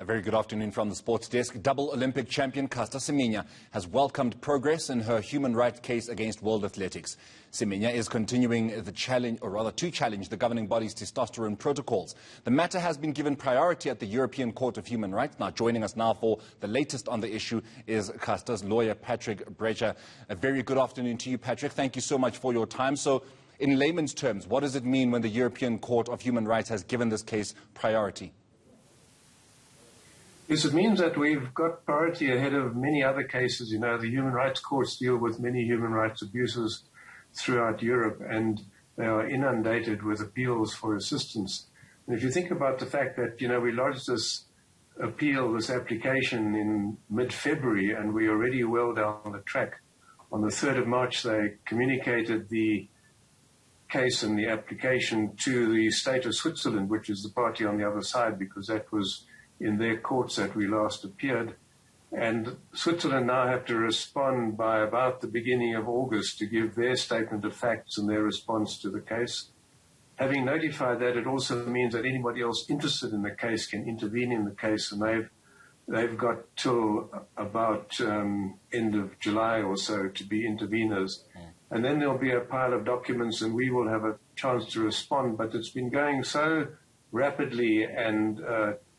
very good afternoon from the sports desk. Double Olympic champion Caster Semenya has welcomed progress in her human rights case against World Athletics. Semenya is continuing the challenge, or rather to challenge the governing body's testosterone protocols. The matter has been given priority at the European Court of Human Rights. Now, joining us now for the latest on the issue is Caster's lawyer, Patrick Bracher. A very good afternoon to you, Patrick. Thank you so much for your time. So, in layman's terms, what does it mean when the European Court of Human Rights has given this case priority? Yes, it means that we've got priority ahead of many other cases. You know, the human rights courts deal with many human rights abuses throughout Europe, and they are inundated with appeals for assistance. And if you think about the fact that, you know, we lodged this appeal, this application in mid-February, and we're already well down the track. On the 3rd of March, they communicated the case and the application to the state of Switzerland, which is the party on the other side, because that was in their courts that we last appeared. And Switzerland now have to respond by about the beginning of August to give their statement of facts and their response to the case. Having notified that, it also means that anybody else interested in the case can intervene in the case, and they've got till about end of July or so to be interveners. And then there'll be a pile of documents and we will have a chance to respond. But it's been going so rapidly and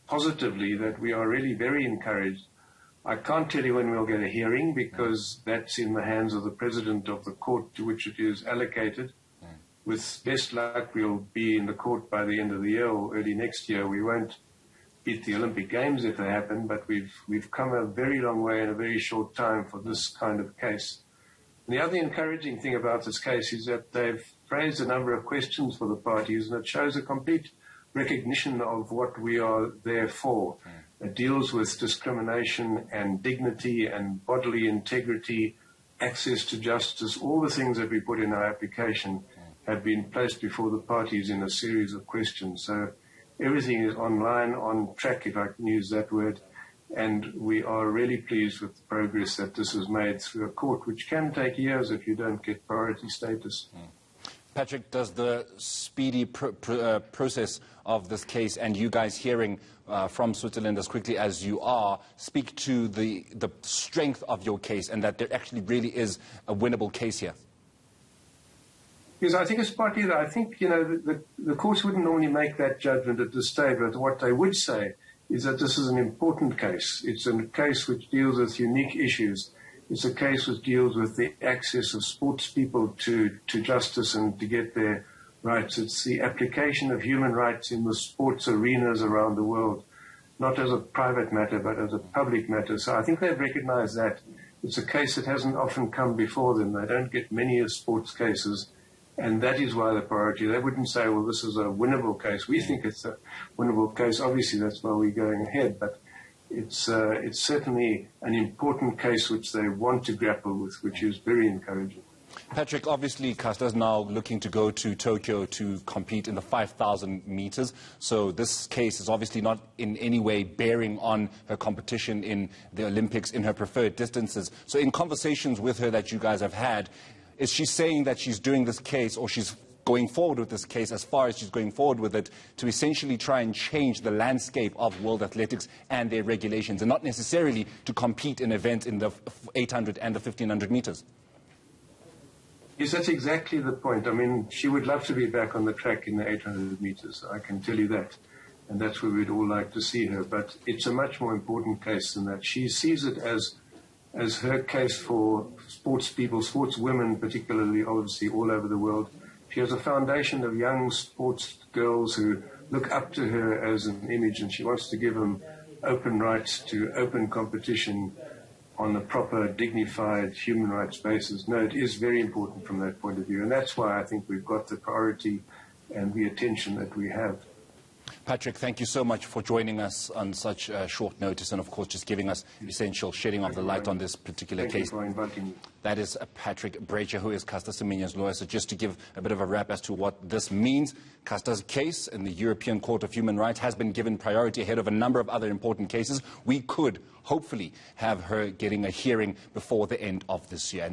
positively that we are really very encouraged. I can't tell you when we'll get a hearing because that's in the hands of the president of the court to which it is allocated. With best luck, we'll be in the court by the end of the year or early next year. We won't beat the Olympic Games if they happen, but we've come a very long way in a very short time for this kind of case. And the other encouraging thing about this case is that they've raised a number of questions for the parties, and it shows a complete recognition of what we are there for. It deals with discrimination and dignity and bodily integrity, access to justice. All the things that we put in our application have been placed before the parties in a series of questions. So everything is online, on track, if I can use that word, and we are really pleased with the progress that this has made through a court, which can take years if you don't get priority status. Patrick, does the speedy process of this case and you guys hearing from Switzerland as quickly as you are speak to the strength of your case and that there actually really is a winnable case here? Yes, I think it's partly that. I think, you know, the courts wouldn't normally make that judgment at this stage, but what they would say is that this is an important case. It's a case which deals with unique issues. It's a case which deals with the access of sports people to justice and to get their rights. It's the application of human rights in the sports arenas around the world, not as a private matter, but as a public matter. So I think they've recognized that. It's a case that hasn't often come before them. They don't get many sports cases, and that is why the priority. They wouldn't say, well, this is a winnable case. We think it's a winnable case. Obviously, that's why we're going ahead, but it's certainly an important case which they want to grapple with, which is very encouraging. Patrick, obviously, Caster is now looking to go to Tokyo to compete in the 5,000 meters. So this case is obviously not in any way bearing on her competition in the Olympics in her preferred distances. So in conversations with her that you guys have had, is she saying that she's doing this case, or she's going forward with this case as far as she's going forward with it, to essentially try and change the landscape of world athletics and their regulations, and not necessarily to compete in events in the 800 and the 1,500 meters? Yes, that's exactly the point. I mean, she would love to be back on the track in the 800 meters, I can tell you that. And that's where we'd all like to see her. But it's a much more important case than that. She sees it as her case for sports people, sports women particularly, obviously, all over the world. She has a foundation of young sports girls who look up to her as an image, and she wants to give them open rights to open competition on a proper, dignified human rights basis. No, it is very important from that point of view, and that's why I think we've got the priority and the attention that we have. Patrick, thank you so much for joining us on such short notice and, of course, just giving us essential shedding of the light on this particular case. Thank you for inviting me. That is Patrick Bracher, who is Caster Semenya's lawyer. So just to give a bit of a wrap as to what this means, Caster's case in the European Court of Human Rights has been given priority ahead of a number of other important cases. We could hopefully have her getting a hearing before the end of this year.